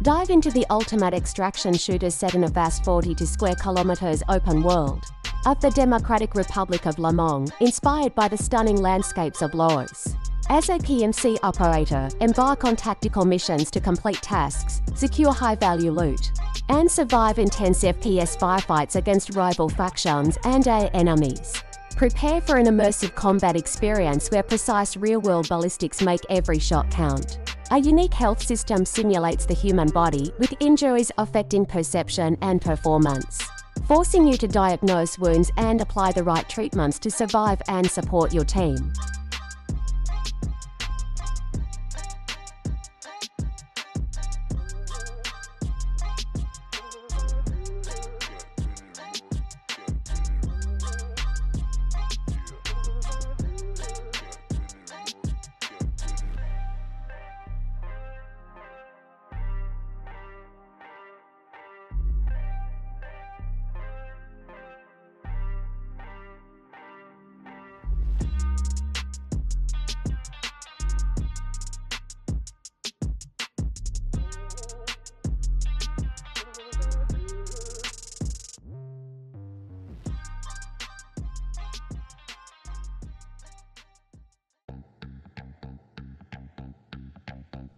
Dive into the ultimate extraction shooter set in a vast 42 square kilometers open world of the Democratic Republic of Lemong, inspired by the stunning landscapes of Laos. As a PMC operator, embark on tactical missions to complete tasks, secure high-value loot, and survive intense FPS firefights against rival factions and AI enemies. Prepare for an immersive combat experience where precise real-world ballistics make every shot count. A unique health system simulates the human body, with injuries affecting perception and performance, forcing you to diagnose wounds and apply the right treatments to survive and support your team.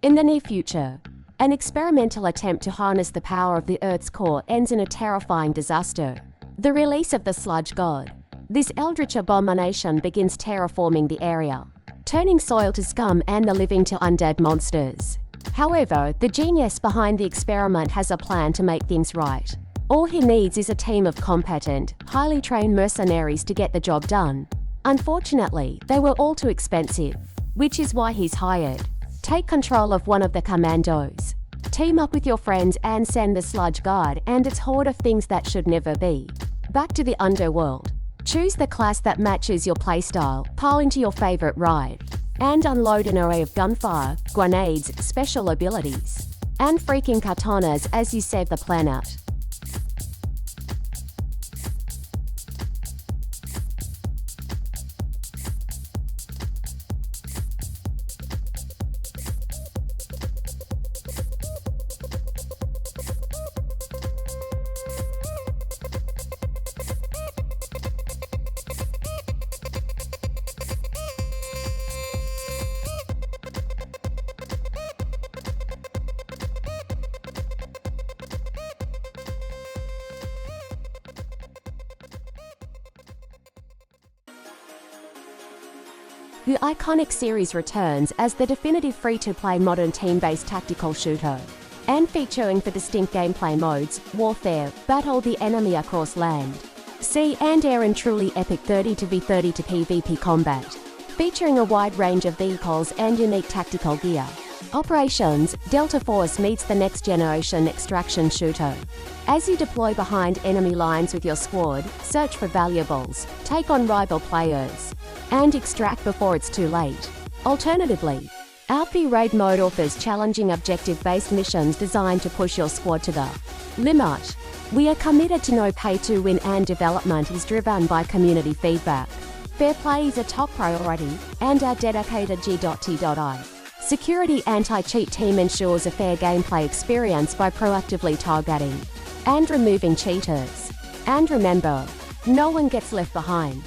In the near future, an experimental attempt to harness the power of the Earth's core ends in a terrifying disaster: the release of the Sludge God. This eldritch abomination begins terraforming the area, turning soil to scum and the living to undead monsters. However, the genius behind the experiment has a plan to make things right. All he needs is a team of competent, highly trained mercenaries to get the job done. Unfortunately, they were all too expensive, which is why he's hired. Take control of one of the commandos. Team up with your friends and send the Sludge Guard and its horde of things that should never be back to the underworld. Choose the class that matches your playstyle, pile into your favorite ride, and unload an array of gunfire, grenades, special abilities, and freaking katanas as you save the planet. The iconic series returns as the definitive free-to-play modern team-based tactical shooter, and featuring for distinct gameplay modes: warfare, battle the enemy across land, sea and air, and truly epic 30v30 to PvP combat, featuring a wide range of vehicles and unique tactical gear. Operations: Delta Force meets the next-generation extraction shooter. As you deploy behind enemy lines with your squad, search for valuables, take on rival players, and extract before it's too late. Alternatively, RP Raid Mode offers challenging objective-based missions designed to push your squad to the limit. We are committed to no pay-to-win, and development is driven by community feedback. Fair play is a top priority, and our dedicated G.T.I security anti-cheat team ensures a fair gameplay experience by proactively targeting and removing cheaters. And remember, no one gets left behind.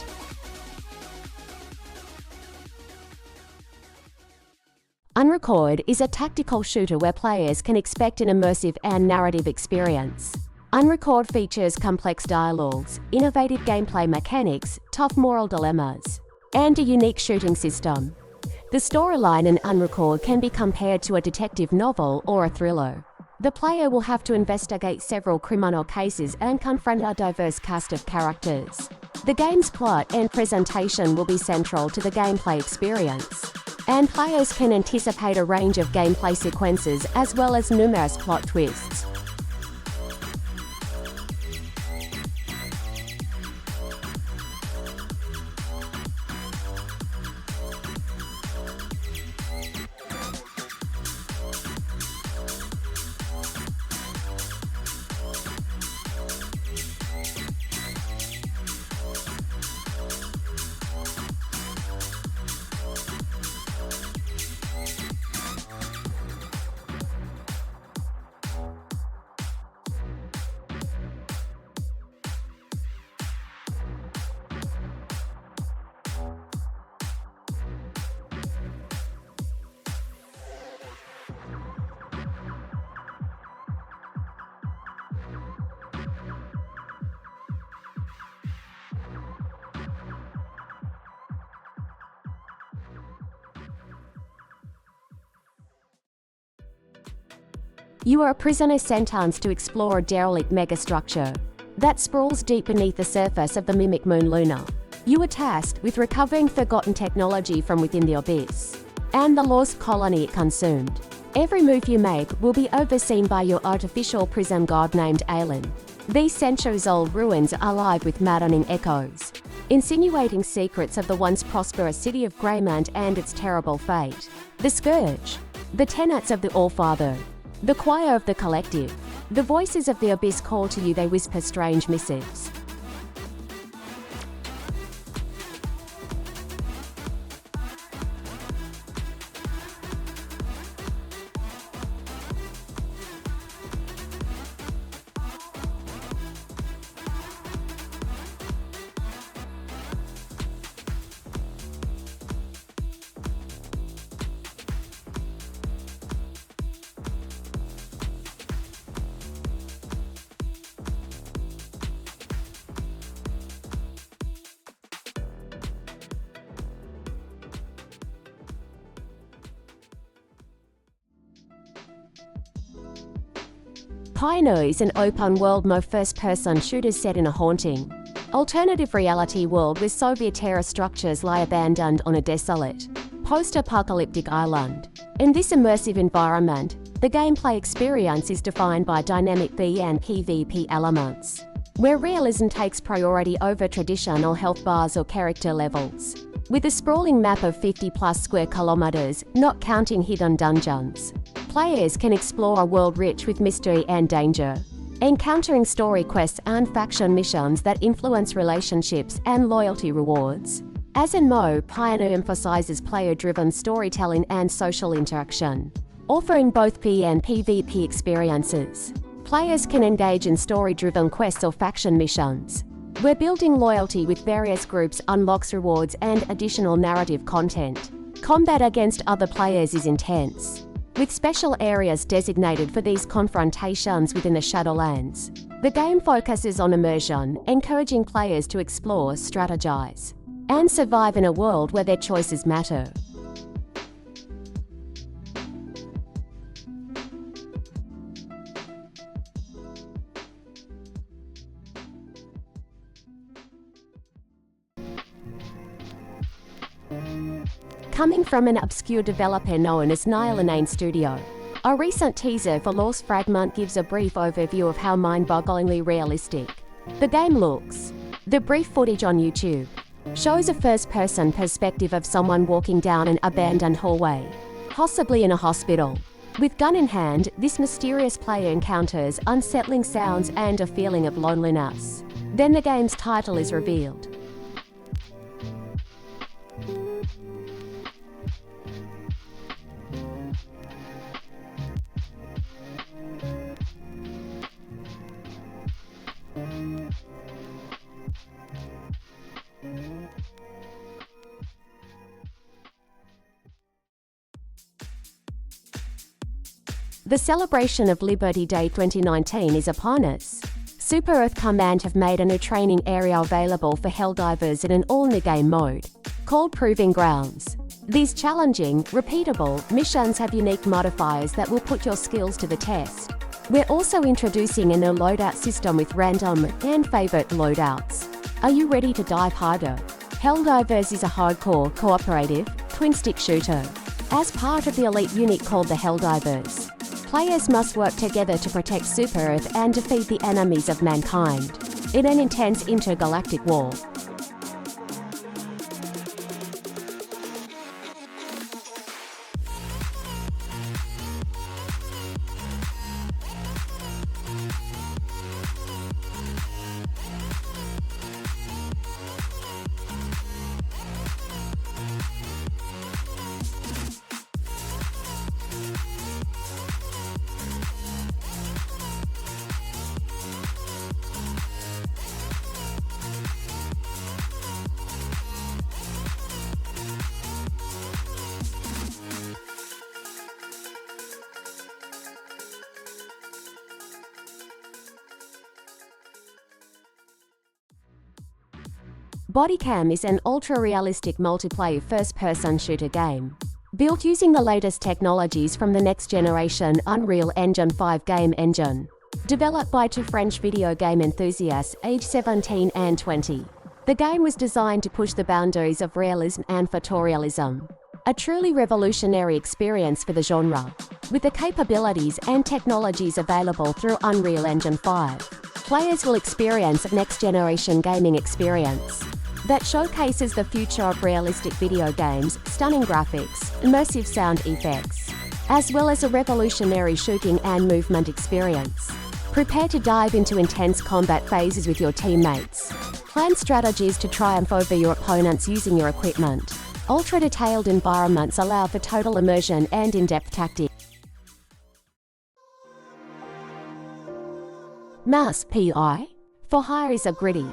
Unrecord is a tactical shooter where players can expect an immersive and narrative experience. Unrecord features complex dialogues, innovative gameplay mechanics, tough moral dilemmas, and a unique shooting system. The storyline in Unrecord can be compared to a detective novel or a thriller. The player will have to investigate several criminal cases and confront a diverse cast of characters. The game's plot and presentation will be central to the gameplay experience, and players can anticipate a range of gameplay sequences as well as numerous plot twists. You are a prisoner sentenced to explore a derelict megastructure that sprawls deep beneath the surface of the mimic moon Luna. You are tasked with recovering forgotten technology from within the abyss and the lost colony it consumed. Every move you make will be overseen by your artificial prison guard named Aelin. These centuries-old ruins are alive with maddening echoes, insinuating secrets of the once prosperous city of Greymount and its terrible fate. The Scourge, the tenets of the Allfather, the choir of the collective. The voices of the abyss call to you, they whisper strange missives. Pioneer is an open-world first-person shooter set in a haunting, alternative reality world where Soviet-era structures lie abandoned on a desolate, post-apocalyptic island. In this immersive environment, the gameplay experience is defined by dynamic B and PvP elements, where realism takes priority over traditional health bars or character levels. With a sprawling map of 50-plus square kilometers, not counting hidden dungeons, players can explore a world rich with mystery and danger, encountering story quests and faction missions that influence relationships and loyalty rewards. As in Mo, Pioneer emphasizes player-driven storytelling and social interaction, offering both P and PvP experiences. Players can engage in story-driven quests or faction missions, where building loyalty with various groups unlocks rewards and additional narrative content. Combat against other players is intense, with special areas designated for these confrontations within the Shadowlands. The game focuses on immersion, encouraging players to explore, strategize, and survive in a world where their choices matter. Coming from an obscure developer known as Nihilanane Studio, a recent teaser for Lost Fragment gives a brief overview of how mind-bogglingly realistic the game looks. The brief footage on YouTube shows a first-person perspective of someone walking down an abandoned hallway, possibly in a hospital. With gun in hand, this mysterious player encounters unsettling sounds and a feeling of loneliness. Then the game's title is revealed. The celebration of Liberty Day 2019 is upon us. Super Earth Command have made a new training area available for Helldivers in an all-new game mode, called Proving Grounds. These challenging, repeatable missions have unique modifiers that will put your skills to the test. We're also introducing a new loadout system with random and favorite loadouts. Are you ready to dive harder? Helldivers is a hardcore, cooperative, twin-stick shooter. As part of the elite unit called the Helldivers, players must work together to protect Super Earth and defeat the enemies of mankind in an intense intergalactic war. Bodycam is an ultra-realistic multiplayer first-person shooter game Built using the latest technologies from the next-generation Unreal Engine 5 game engine. Developed by two French video game enthusiasts aged 17 and 20. The game was designed to push the boundaries of realism and photorealism. A truly revolutionary experience for the genre. With the capabilities and technologies available through Unreal Engine 5, players will experience a next-generation gaming experience that showcases the future of realistic video games, stunning graphics, immersive sound effects, as well as a revolutionary shooting and movement experience. Prepare to dive into intense combat phases with your teammates. Plan strategies to triumph over your opponents using your equipment. Ultra-detailed environments allow for total immersion and in-depth tactics. Mass PI for Hire is a gritty,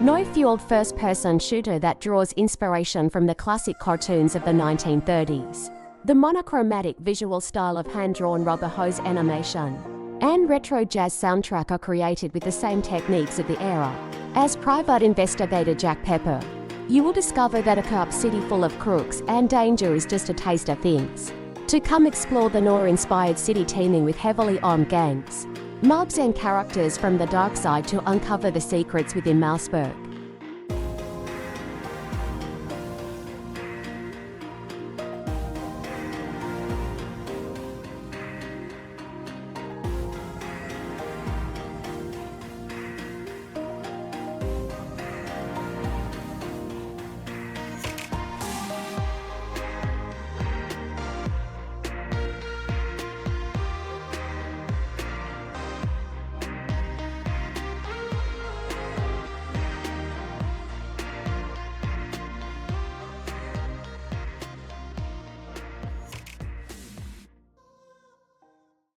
no-fueled first-person shooter that draws inspiration from the classic cartoons of the 1930s. The monochromatic visual style of hand-drawn rubber hose animation and retro jazz soundtrack are created with the same techniques of the era. As private investigator Jack Pepper, you will discover that a corrupt city full of crooks and danger is just a taste of things to come. Explore the noir-inspired city teeming with heavily armed gangs, mobs and characters from the dark side to uncover the secrets within Mouseburg.